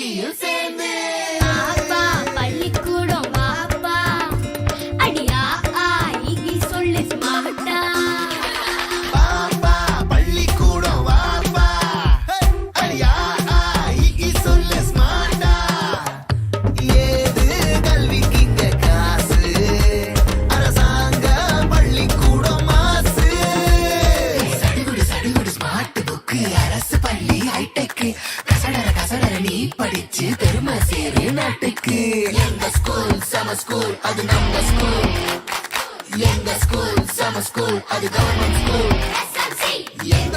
சிசியும் சேர்ந்து ஆப்பா பள்ளிக்கூடம் வாப்பா அடியா ஆகி சொல்லு ஸ்மார்ட்டா பாப்பா பள்ளிக்கூடம் வாப்பா அடியா சொல்லு ஸ்மார்ட்டா ஏது கல்விக்கு இங்க காசு அரசாங்க பள்ளிக்கூடம் மாசு சடுகுடு ஸ்மார்ட் புக்கு அரசு பள்ளி ஹைடெக் கசடர நீ படிச்சு பெருமை சேரு நாட்டுக்கு எங்க ஸ்கூல் சம ஸ்கூல் அது நம்ம ஸ்கூல் எங்க ஸ்கூல் சம ஸ்கூல் அது கவர்மெண்ட் ஸ்கூல் எங்க